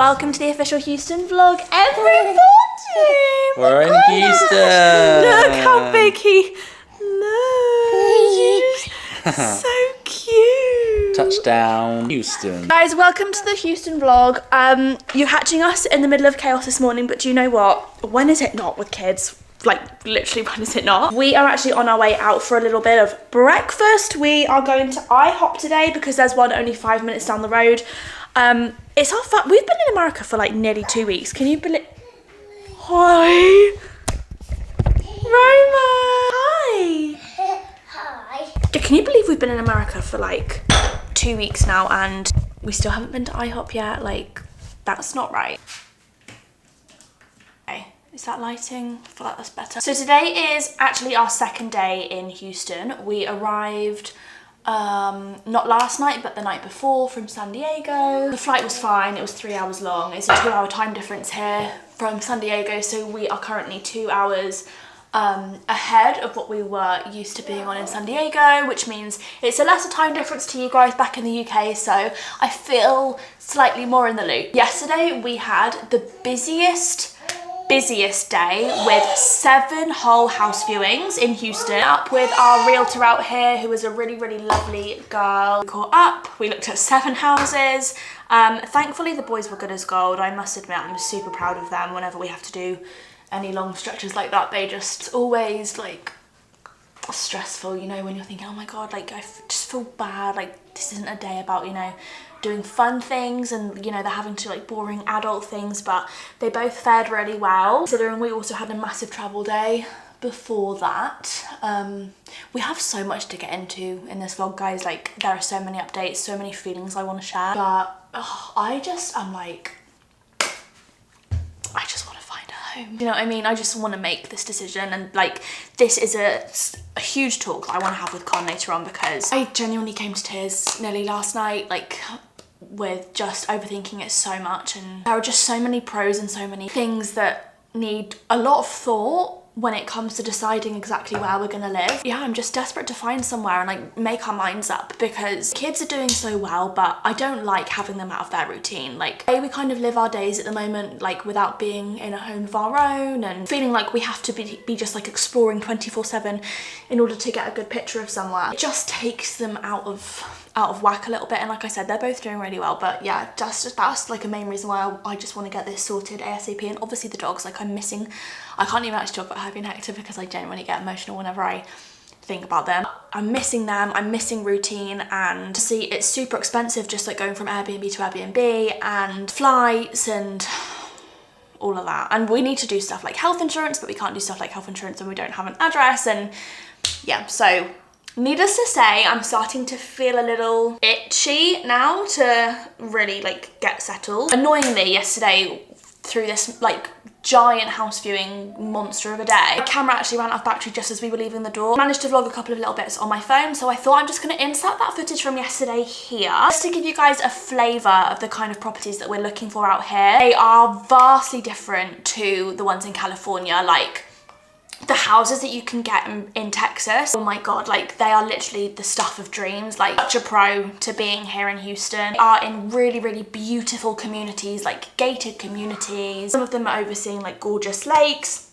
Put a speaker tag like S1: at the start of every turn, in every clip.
S1: Welcome to the official Houston vlog, everybody!
S2: We're in Houston!
S1: Look how big he looks! So cute!
S2: Touchdown, Houston.
S1: Guys, welcome to the Houston vlog. You're catching us in the middle of chaos this morning, but do you know what? When is it not with kids? Like, literally, when is it not? We are actually on our way out for a little bit of breakfast. We are going to IHOP today because there's one only 5 minutes down the road. It's our fun. We've been in America for like nearly 2 weeks. Can you believe? Hi, Roma. Hi.
S3: Hi.
S1: Can you believe we've been in America for like 2 weeks now and we still haven't been to IHOP yet? Like, that's not right. Okay, is that lighting? I feel like that's better. So today is actually our second day in Houston. We arrived not last night, but the night before from San Diego. The flight was fine. It was 3 hours long. It's a 2-hour time difference here from San Diego. So we are currently 2 hours ahead of what we were used to being on in San Diego, which means it's a lesser time difference to you guys back in the UK, so I feel slightly more in the loop. Yesterday we had the busiest day with 7 whole house viewings in Houston. Up with our realtor out here, who was a really lovely girl. We caught up, we looked at 7 houses. Thankfully the boys were good as gold. I must admit, I'm super proud of them. Whenever we have to do any long stretches like that, they just always like stressful, you know, when you're thinking, oh my god, like I just feel bad, like this isn't a day about, you know, doing fun things and, you know, they're having to like boring adult things, but they both fared really well, considering we also had a massive travel day before that. We have so much to get into in this vlog, guys. Like, there are so many updates, so many feelings I want to share, but I just want to find a home. You know what I mean? I just want to make this decision, and like this is a huge talk I want to have with Con later on, because I genuinely came to tears nearly last night, like with just overthinking it so much, and there are just so many pros and so many things that need a lot of thought when it comes to deciding exactly where we're gonna live. Yeah, I'm just desperate to find somewhere and like make our minds up, because kids are doing so well, but I don't like having them out of their routine. Like, we kind of live our days at the moment like without being in a home of our own and feeling like we have to be just like exploring 24/7 in order to get a good picture of somewhere. It just takes them out of whack a little bit, and like I said, they're both doing really well, but yeah, that's like a main reason why I just want to get this sorted ASAP. And obviously the dogs, like I can't even actually talk about Herbie and Hector because I genuinely get emotional whenever I think about them. I'm missing them, I'm missing routine, and see, it's super expensive just like going from Airbnb to Airbnb and flights and all of that. And we need to do stuff like health insurance, but we can't do stuff like health insurance when we don't have an address. And yeah, so needless to say, I'm starting to feel a little itchy now to really like get settled. Annoyingly, yesterday through this like giant house viewing monster of a day, my camera actually ran out of battery just as we were leaving the door. Managed to vlog a couple of little bits on my phone, so I thought I'm just going to insert that footage from yesterday here just to give you guys a flavour of the kind of properties that we're looking for out here. They are vastly different to the ones in California. Like, the houses that you can get in Texas, oh my god, like they are literally the stuff of dreams. Like, such a pro to being here in Houston. They are in really beautiful communities, like gated communities. Some of them are overseeing like gorgeous lakes.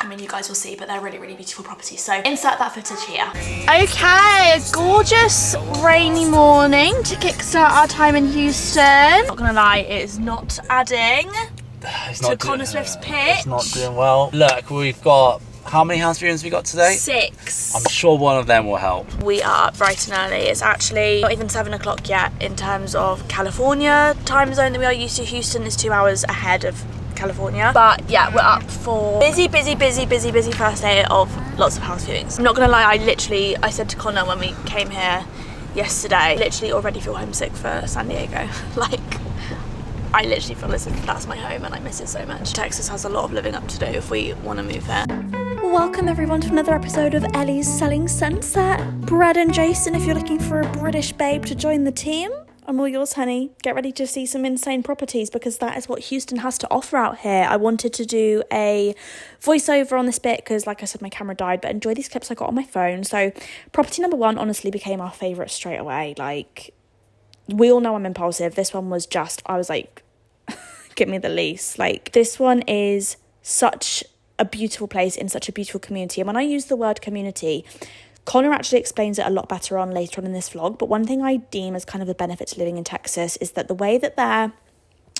S1: I mean, you guys will see, but they're really beautiful properties. So insert that footage here. Okay, a gorgeous rainy morning to kickstart our time in Houston. Not gonna lie, it is not adding to Connor Swift's pitch.
S2: It's not doing well. Look, we've got, how many house viewings we got today?
S1: 6.
S2: I'm sure one of them will help.
S1: We are up bright and early. It's actually not even 7 o'clock yet in terms of California time zone that we are used to. Houston is 2 hours ahead of California. But yeah, we're up for busy first day of lots of house viewings. I'm not gonna lie, I said to Connor when we came here yesterday, literally already feel homesick for San Diego. Like, I literally feel as if that's my home and I miss it so much. Texas has a lot of living up to do if we want to move there. Welcome everyone to another episode of Ellie's Selling Sunset. Brad and Jason, if you're looking for a British babe to join the team, I'm all yours, honey. Get ready to see some insane properties, because that is what Houston has to offer out here. I wanted to do a voiceover on this bit because, like I said, my camera died, but enjoy these clips I got on my phone. So property number 1 honestly became our favourite straight away. Like, we all know I'm impulsive. This one was just, I was like, give me the least. Like, this one is such a beautiful place in such a beautiful community. And when I use the word community, Connor actually explains it a lot better on later on in this vlog. But one thing I deem as kind of a benefit to living in Texas is that the way that they're,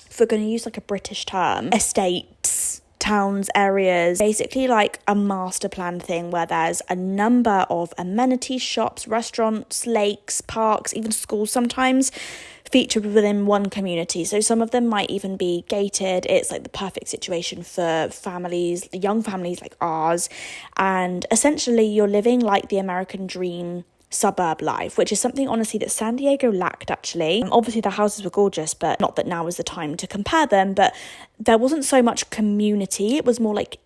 S1: if we're going to use like a British term, estates, towns, areas, basically like a master plan thing where there's a number of amenities, shops, restaurants, lakes, parks, even schools sometimes featured within one community. So some of them might even be gated. It's like the perfect situation for families, young families like ours. And essentially you're living like the American dream suburb life, which is something honestly that San Diego lacked actually. Obviously the houses were gorgeous, but not that now is the time to compare them, but there wasn't so much community. It was more like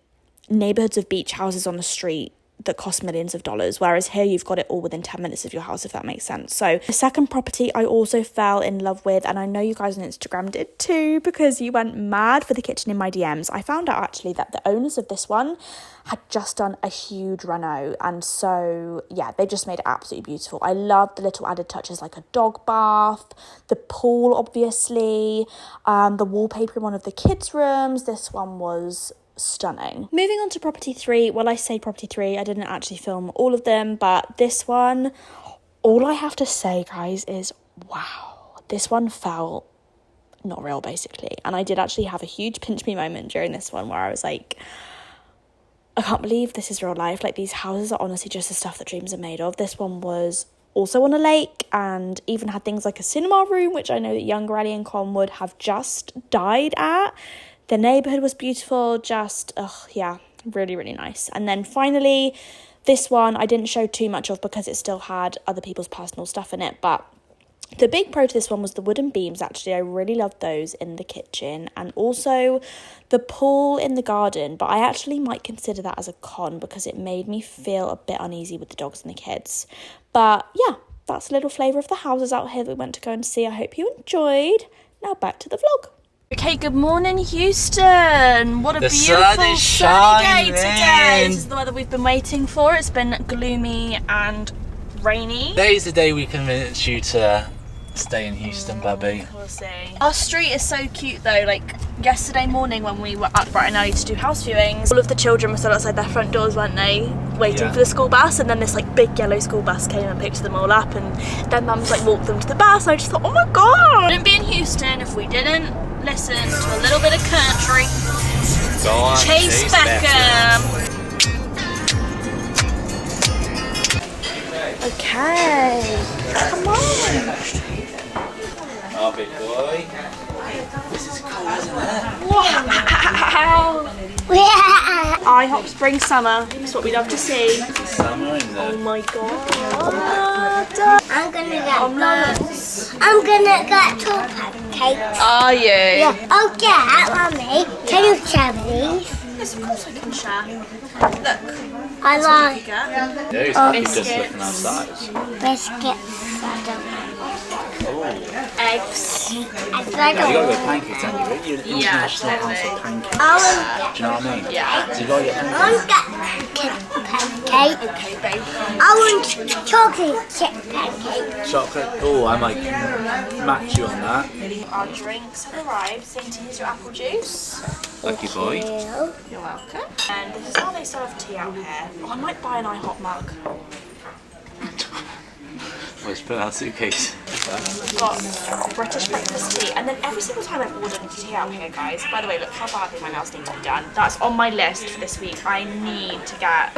S1: neighborhoods of beach houses on the street that cost millions of dollars, whereas here you've got it all within 10 minutes of your house, if that makes sense. So the second property I also fell in love with, and I know you guys on Instagram did too, because you went mad for the kitchen in my DMs. I found out actually that the owners of this one had just done a huge reno, and so yeah, they just made it absolutely beautiful. I love the little added touches like a dog bath, the pool obviously, the wallpaper in one of the kids' rooms. This one was stunning. Moving on to property 3. Well, I say property 3, I didn't actually film all of them, but this one, all I have to say guys is wow, this one felt not real basically. And I did actually have a huge pinch me moment during this one where I was like, I can't believe this is real life. Like, these houses are honestly just the stuff that dreams are made of. This one was also on a lake and even had things like a cinema room, which I know that younger Ellie and Con would have just died at. The neighbourhood was beautiful, just, yeah, really, really nice. And then finally, this one I didn't show too much of because it still had other people's personal stuff in it. But the big pro to this one was the wooden beams, actually. I really loved those in the kitchen. And also the pool in the garden. But I actually might consider that as a con because it made me feel a bit uneasy with the dogs and the kids. But yeah, that's a little flavour of the houses out here that we went to go and see. I hope you enjoyed. Now back to the vlog. Okay, good morning, Houston. What a beautiful sunny day today. This is the weather we've been waiting for. It's been gloomy and rainy.
S2: Today's the day we convinced you to stay in Houston, Bubby.
S1: We'll see. Our street is so cute though. Like yesterday morning when we were up bright and early to do house viewings, all of the children were still outside their front doors, weren't they? Waiting for the school bus, and then this like big yellow school bus came and picked them all up, and their mums like walked them to the bus. And I just thought, oh my god, wouldn't be in Houston if we didn't listen to a little bit of country.
S2: Go on,
S1: Chase Beckham. Okay, come on.
S2: Oh, big boy. This is cool, isn't it?
S1: Wow. IHOP Spring Summer. That's what we love to see.
S2: Summer, isn't it?
S1: Oh my god.
S3: I'm gonna get
S1: Omelets.
S3: I'm gonna get 2 pancakes.
S1: Are you?
S3: Yeah. Oh yeah, Mummy. Can you share these?
S1: Yes, of course I can share. Look.
S3: I like
S2: Yeah, he's happy just
S1: biscuits.
S2: looking outside.
S3: biscuits. I don't like.
S1: Eggs.
S3: I
S2: You gotta get pancakes, haven't you? You're
S1: Yeah,
S2: international house of
S1: totally.
S2: pancakes.
S3: I
S2: Do you know what I mean?
S1: Yeah.
S2: So you gotta get
S3: want
S2: pancakes.
S3: pancake.
S1: Okay, babe.
S3: I want chocolate chip pancake.
S2: Chocolate. Oh, I might match you on that.
S1: Our drinks have arrived. Saint, here's your apple juice.
S2: Lucky boy.
S3: Ew.
S1: You're welcome. And this is how they serve tea out here. Oh, I might buy an IHOP mug.
S2: Let's put in our suitcase.
S1: We've got British breakfast tea, and then every single time I've ordered tea out here, guys, by the way, look how badly my nails need to be done. That's on my list for this week. I need to get...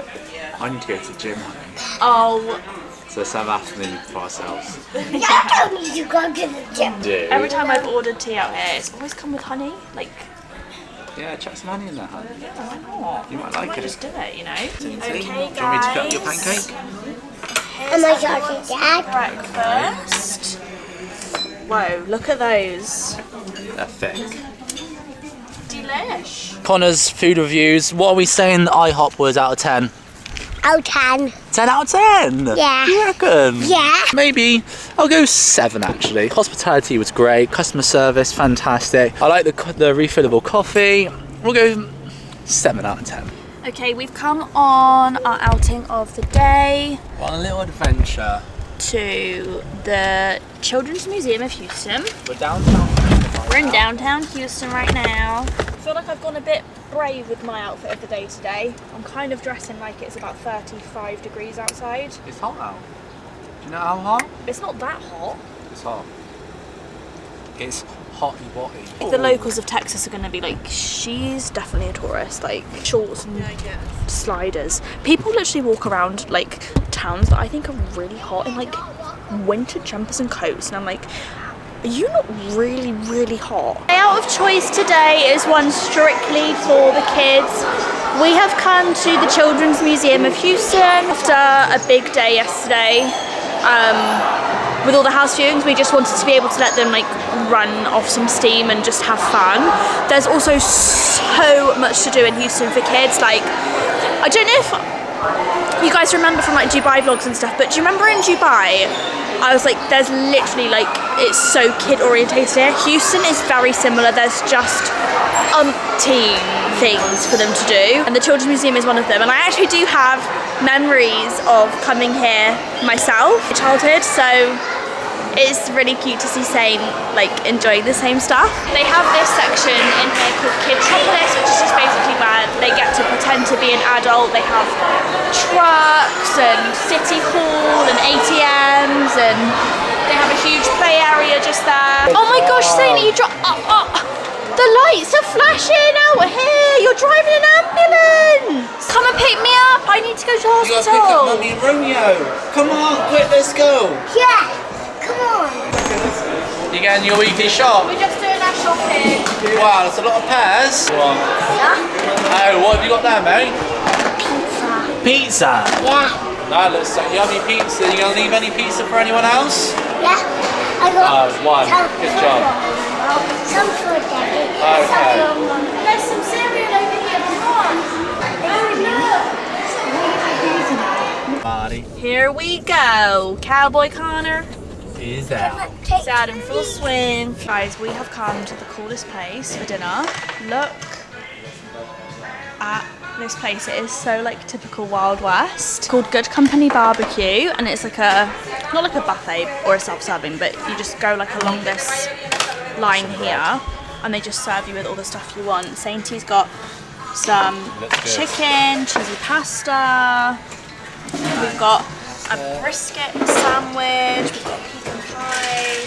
S2: I need to go to the gym, honey.
S1: Oh,
S2: So let's have afternoon for ourselves.
S3: Yeah, I don't need to go to the gym.
S2: Do.
S1: every time I've ordered tea out here, it's always come with honey. Like,
S2: Yeah, chuck some honey in there, honey.
S1: yeah, why not?
S2: You might
S1: I
S2: like
S1: might
S2: it.
S1: just do it, you know?
S2: Do
S1: Okay,
S2: you want me to cut up your
S1: guys.
S2: pancake?
S3: Am I talking Dad?
S1: Breakfast. Whoa, look at those.
S2: They're thick.
S1: Delish.
S2: Connor's food reviews. What are we saying that IHOP was out of 10?
S3: Oh, 10.
S2: 10 out of 10?
S3: Yeah.
S2: You reckon?
S3: Yeah.
S2: Maybe. I'll go 7 actually. Hospitality was great. Customer service, fantastic. I like the refillable coffee. We'll go 7 out of 10.
S1: Okay, we've come on our outing of the day
S2: What a little adventure.
S1: to the Children's Museum of Houston.
S2: We're downtown.
S1: We're in downtown Houston right now. I feel like I've gone a bit brave with my outfit of the day today. I'm kind of dressing like it's about 35 degrees outside.
S2: It's hot out. Do you know how hot?
S1: It's not that hot.
S2: It's hot. It's hotty wotty.
S1: The locals of Texas are going to be like, she's definitely a tourist, like shorts and sliders. People literally walk around like towns that I think are really hot in like winter jumpers and coats, and I'm like, are you not really, really hot? My out of choice today is one strictly for the kids. We have come to the Children's Museum of Houston after a big day yesterday. With all the house viewings, we just wanted to be able to let them like run off some steam and just have fun. There's also so much to do in Houston for kids. Like, I don't know if you guys remember from like Dubai vlogs and stuff, but do you remember in Dubai, I was like, there's literally like, it's so kid orientated here. Houston is very similar. There's just umpteen things for them to do, and the Children's Museum is one of them. And I actually do have memories of coming here myself in childhood, so it's really cute to see Saint like enjoying the same stuff. They have this section in here called Kidtropolis, which is just basically where they get to pretend to be an adult. They have trucks and city hall and ATMs, and they have a huge play area just there. Oh my gosh, Saint, you the lights are flashing out here. You're driving an ambulance. Come and pick me up. I need to go to the hospital.
S2: You gotta pick up Mummy and Romeo. Come on, quick, let's go.
S3: Yeah, come on.
S2: You getting your weekly shop?
S1: We're just doing our shopping.
S2: Wow, that's a lot of pears. Oh, what have you got there, mate? Pizza.
S3: Yeah.
S2: That looks like yummy pizza. You gonna leave any pizza for anyone else?
S3: Yeah. I got
S2: one. Good job.
S3: some food, Daddy.
S2: Okay.
S1: There's some cereal over here. Come on.
S2: Body
S1: Here we go. Cowboy Connor.
S2: is out.
S1: It's out in full swing. Guys, we have come to the coolest place for dinner. Look at this place. It is so like typical Wild West. It's called Good Company Barbecue, and it's like not like a buffet or a self-serving, but you just go like along this line here and they just serve you with all the stuff you want. Saintie's got some chicken, cheesy pasta, we've got a brisket sandwich, we've got pecan pie.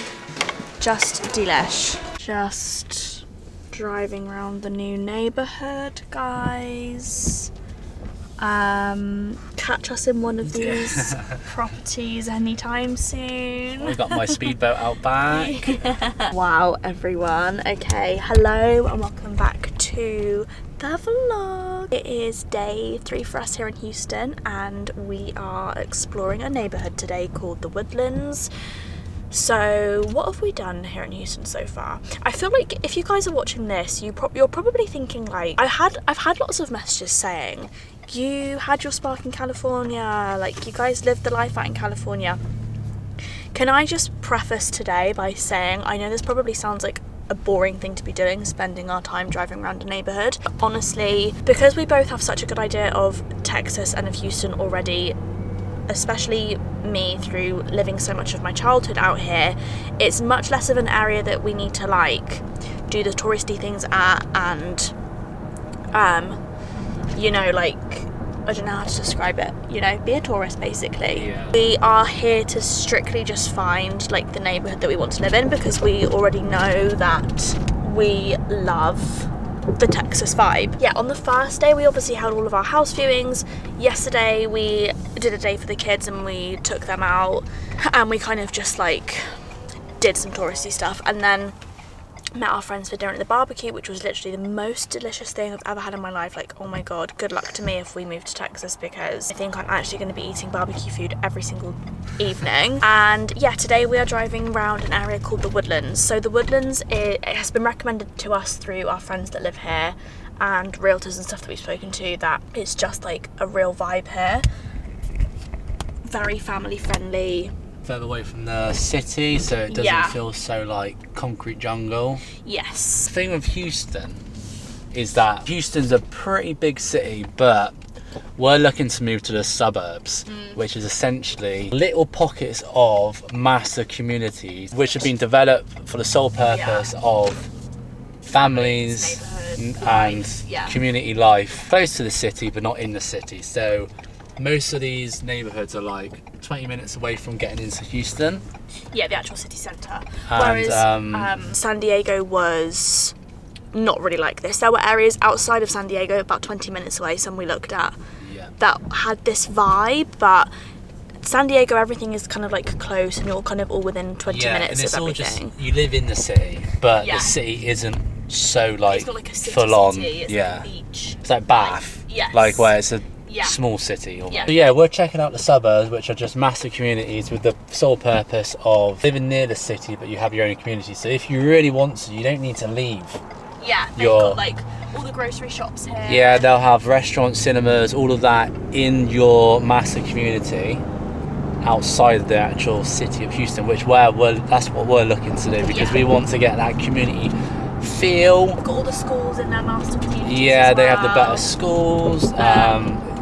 S1: Just delish. Just driving around the new neighborhood, guys. Catch us in one of these properties anytime soon.
S2: We've got my speedboat out back.
S1: Wow, everyone. Okay, hello and welcome back to the vlog. It is day 3 for us here in Houston, and we are exploring a neighborhood today called the Woodlands. So what have we done here in Houston so far? I feel like if you guys are watching this, you're probably thinking like, I've had lots of messages saying, you had your spark in California, like you guys lived the life out in California. Can I just preface today by saying, I know this probably sounds like a boring thing to be doing, spending our time driving around a neighborhood. But honestly, because we both have such a good idea of Texas and of Houston already, especially me through living so much of my childhood out here, it's much less of an area that we need to like do the touristy things at, and you know, like, I don't know how to describe it, you know, be a tourist basically.
S2: Yeah.
S1: We are here to strictly just find like the neighborhood that we want to live in, because we already know that we love the Texas vibe. Yeah, on the first day we obviously held all of our house viewings. Yesterday we did a day for the kids and we took them out and we kind of just like did some touristy stuff, and then met our friends for dinner at the barbecue, which was literally the most delicious thing I've ever had in my life. Like, oh my god, good luck to me if we move to Texas, because I think I'm actually going to be eating barbecue food every single evening. And yeah, today we are driving around an area called the Woodlands. So the Woodlands, it has been recommended to us through our friends that live here and realtors and stuff that we've spoken to, that it's just like a real vibe here. Very family friendly.
S2: Further away from the city, so it doesn't feel so like concrete jungle.
S1: Yes.
S2: The thing with Houston is that Houston's a pretty big city, but we're looking to move to the suburbs, which is essentially little pockets of massive communities which have been developed for the sole purpose of families and community life close to the city but not in the city. So most of these neighborhoods are like 20 minutes away from getting into Houston.
S1: Yeah, the actual city centre.
S2: And,
S1: Whereas San Diego was not really like this. There were areas outside of San Diego, about 20 minutes away, some we looked at, that had this vibe, but San Diego, everything is kind of like close and you're kind of all within 20 minutes
S2: and it's
S1: of
S2: all
S1: everything.
S2: just, you live in the city, but the city isn't so like,
S1: it's not like a city
S2: full on.
S1: It's like a beach.
S2: It's like Bath, like where it's a small city. Almost. But we're checking out the suburbs, which are just massive communities with the sole purpose of living near the city, but you have your own community. So if you really want to, you don't need to leave.
S1: Yeah, they've got like all the grocery shops here.
S2: Yeah, they'll have restaurants, cinemas, all of that in your massive community outside of the actual city of Houston, that's what we're looking to do, because we want to get that community feel.
S1: They've got all the schools in their master communities.
S2: Yeah, they have the better schools,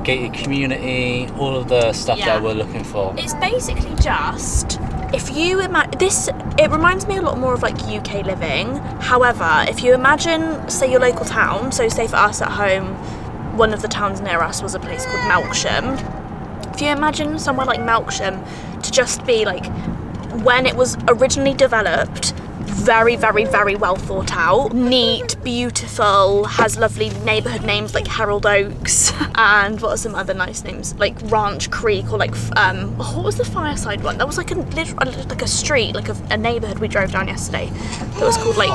S2: gated community, all of the stuff that we're looking for.
S1: It's basically just, if you imagine this, it reminds me a lot more of like UK living. However, if you imagine, say, your local town, so say for us at home, one of the towns near us was a place called Melksham. If you imagine somewhere like Melksham to just be like, when it was originally developed, very, very, very well thought out, neat, beautiful, has lovely neighbourhood names like Herald Oaks, and what are some other nice names, like Ranch Creek, or like what was the Fireside one? That was like a street, like a neighbourhood we drove down yesterday. That was called like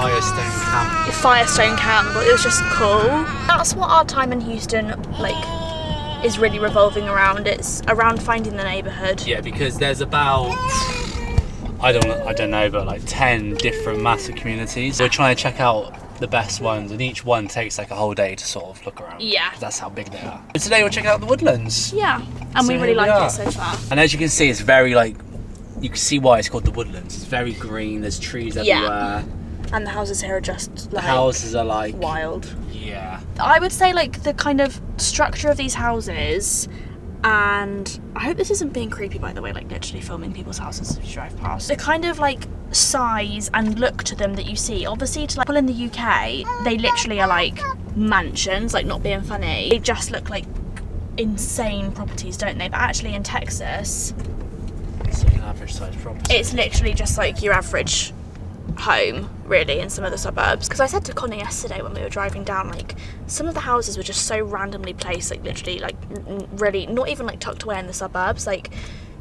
S1: Firestone Camp. But it was just cool. That's what our time in Houston like is really revolving around. It's around finding the neighbourhood.
S2: Yeah, because there's about, I don't know, but like 10 different massive communities. We're trying to check out the best ones, and each one takes like a whole day to sort of look around.
S1: Yeah.
S2: That's how big they are. But today we're checking out the Woodlands.
S1: Yeah, and we really like it so far.
S2: And as you can see, it's very like, you can see why it's called the Woodlands. It's very green, there's trees everywhere.
S1: And the houses here are just like,
S2: the houses are like
S1: wild.
S2: Yeah.
S1: I would say like the kind of structure of these houses, and I hope this isn't being creepy, by the way, like literally filming people's houses as you drive past. The kind of like size and look to them that you see, obviously to like people in the UK, they literally are like mansions, like not being funny. They just look like insane properties, don't they? But actually in Texas,
S2: it's like an average size property.
S1: It's literally just like your average home, really, in some of the suburbs. Because I said to Connor yesterday when we were driving down, like some of the houses were just so randomly placed, like literally like really not even like tucked away in the suburbs, like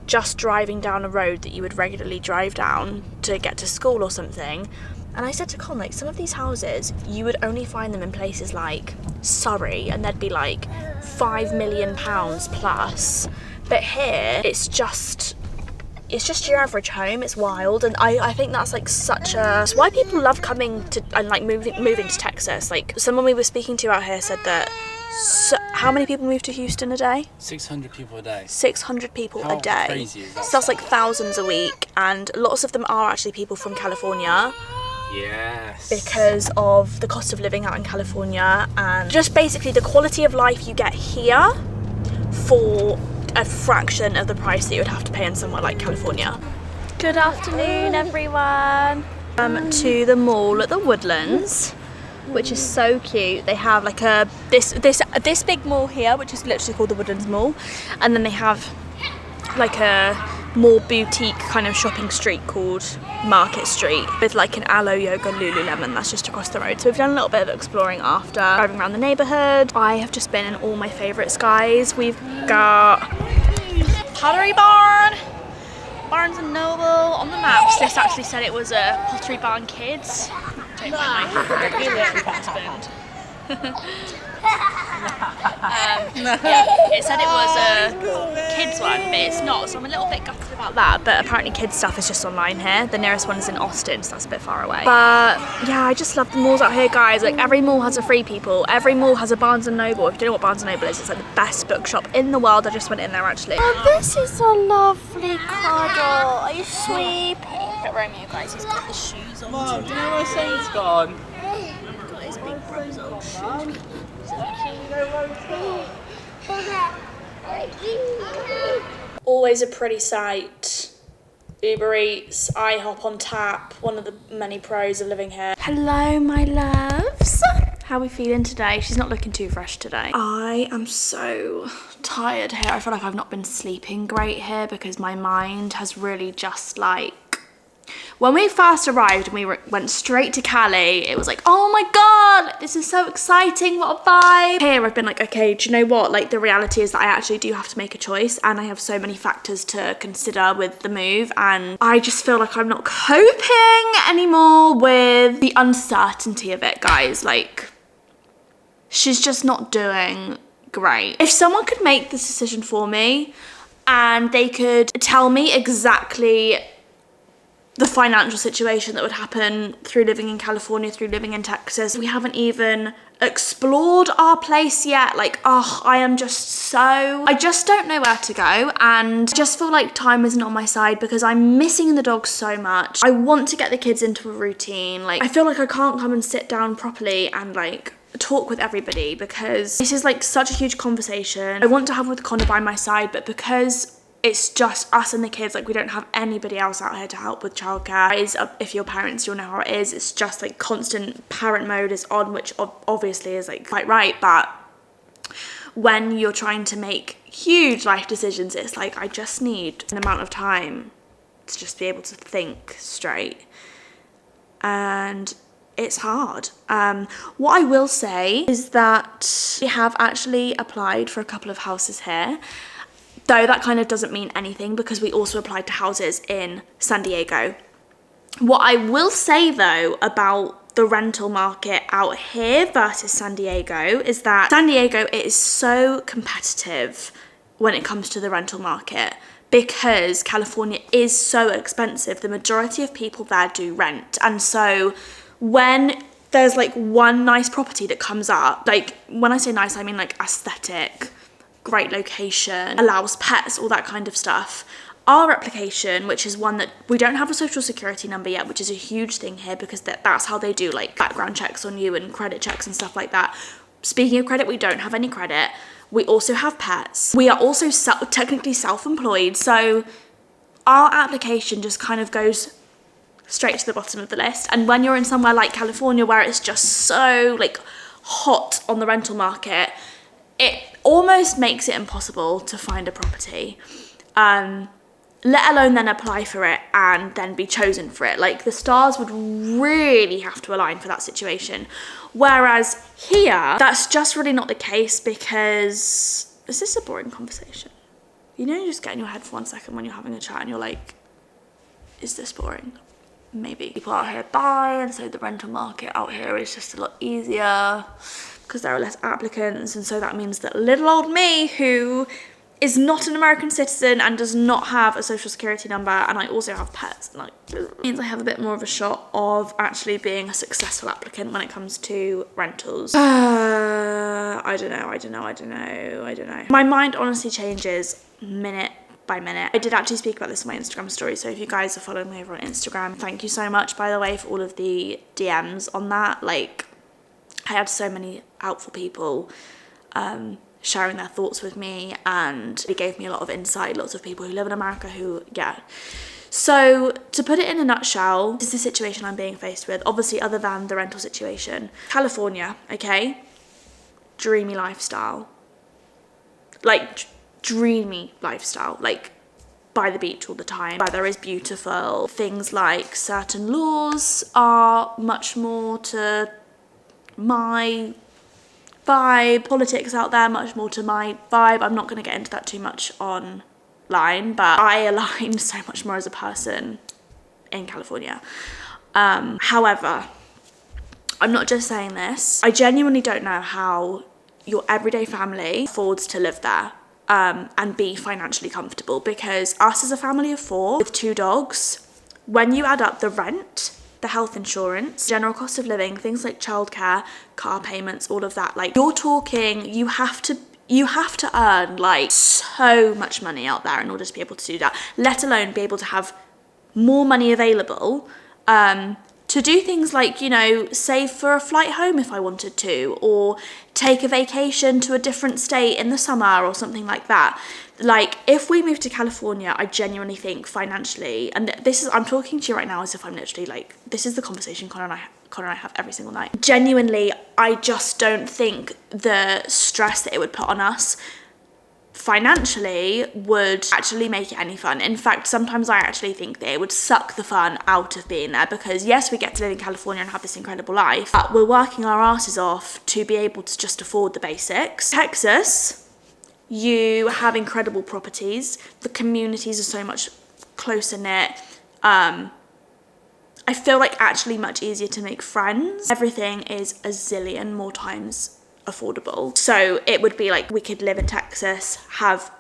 S1: just driving down a road that you would regularly drive down to get to school or something. And I said to Con, like, some of these houses you would only find them in places like Surrey, and they'd be like £5 million plus, but here it's just your average home. It's wild, and I think that's like it's why people love coming to and like moving to Texas. Like someone we were speaking to out here said that how many people move to Houston a day?
S2: 600 people a day.
S1: 600 people a day.
S2: How crazy is that?
S1: So that's like thousands a week, and lots of them are actually people from California.
S2: Yes.
S1: Because of the cost of living out in California, and just basically the quality of life you get here for a fraction of the price that you would have to pay in somewhere like California. Good afternoon, everyone. To the mall at the Woodlands, which is so cute. They have like this big mall here, which is literally called the Woodlands Mall, and then they have like a more boutique kind of shopping street called Market Street, with like an Aloe Yoga Lululemon that's just across the road. So we've done a little bit of exploring after driving around the neighbourhood. I have just been in all my favourites, guys. We've got Pottery Barn, Barnes and Noble. On the maps this actually said it was a Pottery Barn Kids. Don't mind my husband. It said it was a kids one, but it's not, so I'm a little bit gutted about that. But apparently kids stuff is just online here. The nearest one is in Austin, so that's a bit far away. But yeah, I just love the malls out here, guys. Like every mall has a Free People, every mall has a Barnes and Noble. If you don't know what Barnes and Noble is, it's like the best bookshop in the world. I just went in there actually. Oh, this is a lovely cuddle. Are you sweet? Look at Romeo, guys. He's got the shoes on.
S2: Mom, do you know where Saint's gone?
S1: Got his big bros old shoes. Always a pretty sight. Uber Eats, IHOP on tap, one of the many pros of living here. Hello, my loves. How are we feeling today? She's not looking too fresh today. I am so tired here. I feel like I've not been sleeping great here because my mind has really just like... When we first arrived and we went straight to Cali, it was like, oh my God, this is so exciting, what a vibe. Here I've been like, okay, do you know what? Like the reality is that I actually do have to make a choice and I have so many factors to consider with the move, and I just feel like I'm not coping anymore with the uncertainty of it, guys. Like, she's just not doing great. If someone could make this decision for me and they could tell me exactly the financial situation that would happen through living in California, through living in Texas. We haven't even explored our place yet. Like, oh, I just don't know where to go, and I just feel like time isn't on my side because I'm missing the dogs so much. I want to get the kids into a routine. Like, I feel like I can't come and sit down properly and like talk with everybody because this is like such a huge conversation I want to have with Connor by my side, but because it's just us and the kids, like we don't have anybody else out here to help with childcare. If you're parents, you'll know how it is. It's just like constant parent mode is on, which obviously is like quite right. But when you're trying to make huge life decisions, it's like, I just need an amount of time to just be able to think straight. And it's hard. What I will say is that we have actually applied for a couple of houses here. Though that kind of doesn't mean anything because we also applied to houses in San Diego. What I will say though about the rental market out here versus San Diego is that San Diego is so competitive when it comes to the rental market because California is so expensive. The majority of people there do rent. And so when there's like one nice property that comes up, like when I say nice, I mean like aesthetic, great location, allows pets, all that kind of stuff. Our application, which is one that we don't have a social security number yet, which is a huge thing here because that's how they do like background checks on you and credit checks and stuff like that. Speaking of credit, we don't have any credit. We also have pets. We are also technically self-employed. So our application just kind of goes straight to the bottom of the list. And when you're in somewhere like California where it's just so like hot on the rental market, it almost makes it impossible to find a property, let alone then apply for it and then be chosen for it. Like the stars would really have to align for that situation. Whereas here, that's just really not the case because, is this a boring conversation? You know, you just get in your head for 1 second when you're having a chat and you're like, is this boring? Maybe. People out here buy, and so the rental market out here is just a lot easier because there are less applicants, and so that means that little old me, who is not an American citizen and does not have a social security number, and I also have pets, like, it means I have a bit more of a shot of actually being a successful applicant when it comes to rentals. I don't know. My mind honestly changes minute by minute. I did actually speak about this on my Instagram story, so if you guys are following me over on Instagram, thank you so much, by the way, for all of the DMs on that. Like, I had so many helpful people sharing their thoughts with me, and it gave me a lot of insight. Lots of people who live in America who, yeah. So to put it in a nutshell, this is the situation I'm being faced with, obviously other than the rental situation. California, okay? Dreamy lifestyle. Like, dreamy lifestyle. Like, by the beach all the time. Weather is beautiful. Things like certain laws are much more to my vibe. Politics out there much more to my vibe. I'm not going to get into that too much online, but I align so much more as a person in California. However, I'm not just saying this. I genuinely don't know how your everyday family affords to live there and be financially comfortable, because us as a family of 4 with 2 dogs, when you add up the rent, the health insurance, general cost of living, things like childcare, car payments, all of that, like, you're talking, you have to earn like so much money out there in order to be able to do that, let alone be able to have more money available to to do things like, you know, save for a flight home if I wanted to, or take a vacation to a different state in the summer or something like that. Like, if we move to California, I genuinely think financially, and this is, I'm talking to you right now as if I'm literally like, this is the conversation Connor and I have every single night. Genuinely, I just don't think the stress that it would put on us financially would actually make it any fun. In fact, sometimes I actually think that it would suck the fun out of being there, because yes, we get to live in California and have this incredible life, but we're working our asses off to be able to just afford the basics. Texas, you have incredible properties. The communities are so much closer knit. I feel like actually much easier to make friends. Everything is a zillion more times affordable. So it would be like, we could live in Texas, have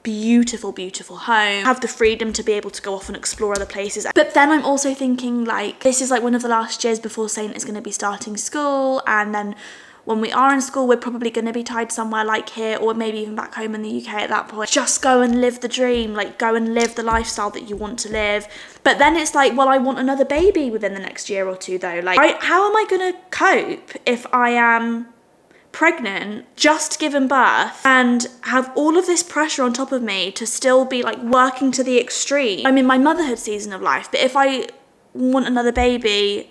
S1: beautiful home, have the freedom to be able to go off and explore other places. But then I'm also thinking, like, this is like one of the last years before Saint is going to be starting school, and then when we are in school, we're probably going to be tied somewhere like here, or maybe even back home in the UK at that point. Just go and live the dream, like go and live the lifestyle that you want to live. But then it's like, well, I want another baby within the next year or two though. Like, how am I going to cope if I am pregnant, just given birth, and have all of this pressure on top of me to still be like working to the extreme? I'm in my motherhood season of life, but if I want another baby,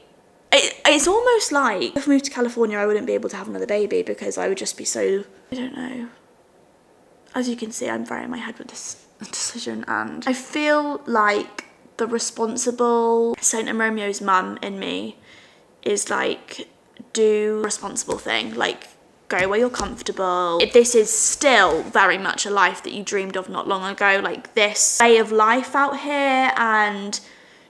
S1: it's almost like if I moved to California, I wouldn't be able to have another baby, because I would just be so, I don't know. As you can see, I'm very in my head with this decision, and I feel like the responsible Saint and Romeo's mum in me is like, do a responsible thing, like go where you're comfortable. This is still very much a life that you dreamed of not long ago, like this way of life out here, and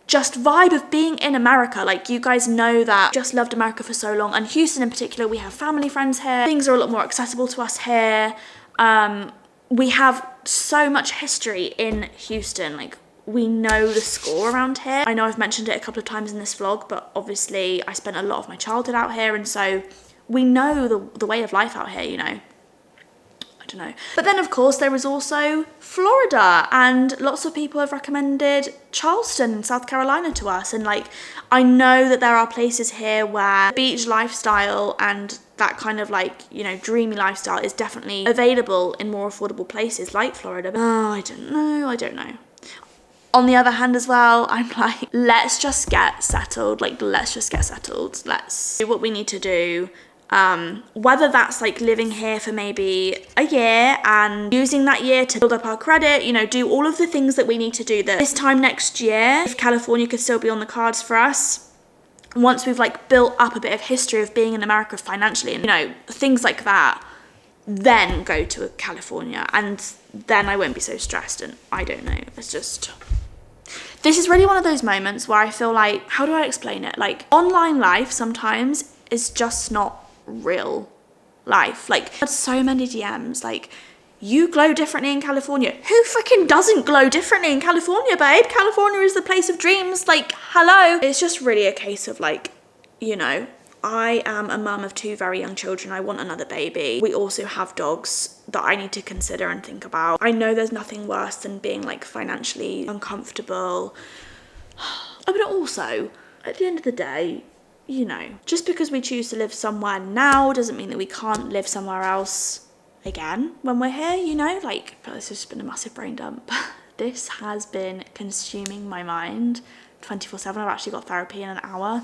S1: just vibe of being in America. Like, you guys know that I just loved America for so long, and Houston in particular, we have family friends here. Things are a lot more accessible to us here. We have so much history in Houston. Like, we know the score around here. I know I've mentioned it a couple of times in this vlog, but obviously I spent a lot of my childhood out here, and so we know the way of life out here, you know. I don't know. But then of course there is also Florida, and lots of people have recommended Charleston in South Carolina to us, and like, I know that there are places here where beach lifestyle and that kind of like, you know, dreamy lifestyle is definitely available in more affordable places like Florida. But I don't know. On the other hand as well, I'm like, let's just get settled. Like, let's just get settled. Let's do what we need to do. Whether that's like living here for maybe a year and using that year to build up our credit, you know, do all of the things that we need to do, that this time next year, if California could still be on the cards for us, once we've like built up a bit of history of being in America financially and, you know, things like that, then go to California, and then I won't be so stressed. And I don't know, it's just, this is really one of those moments where I feel like, how do I explain it? Like, online life sometimes is just not real life. Like, I had so many DMs like, you glow differently in California. Who freaking doesn't glow differently in California, babe? California is the place of dreams. Like, hello. It's just really a case of like, you know, I am a mum of 2 very young children. I want another baby. We also have dogs that I need to consider and think about. I know there's nothing worse than being like financially uncomfortable. But also, at the end of the day, you know, just because we choose to live somewhere now doesn't mean that we can't live somewhere else again when we're here, you know? Like, this has just been a massive brain dump. This has been consuming my mind 24/7. I've actually got therapy in an hour.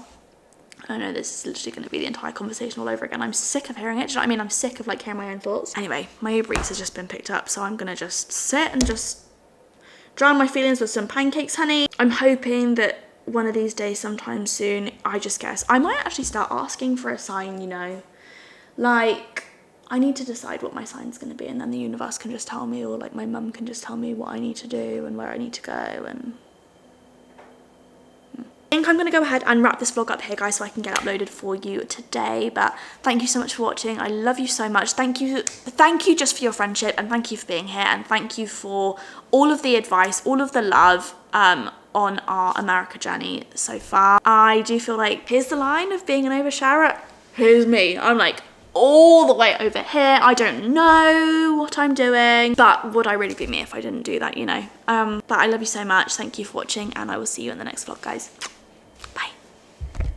S1: I know this is literally going to be the entire conversation all over again. I'm sick of hearing it. Do you know what I mean? I'm sick of like hearing my own thoughts. Anyway, my Uber Eats has just been picked up, so I'm going to just sit and just drown my feelings with some pancakes, honey. I'm hoping that one of these days, sometime soon, I just guess I might actually start asking for a sign, you know, like, I need to decide what my sign's going to be, and then the universe can just tell me, or like my mum can just tell me what I need to do and where I need to go. And I think I'm going to go ahead and wrap this vlog up here, guys, so I can get uploaded for you today. But thank you so much for watching. I love you so much. Thank you just for your friendship, and thank you for being here, and thank you for all of the advice, all of the love on our America journey so far. I do feel like, here's the line of being an oversharer, here's me. I'm like all the way over here. I don't know what I'm doing, but would I really be me if I didn't do that, you know? But I love you so much. Thank you for watching, and I will see you in the next vlog, guys.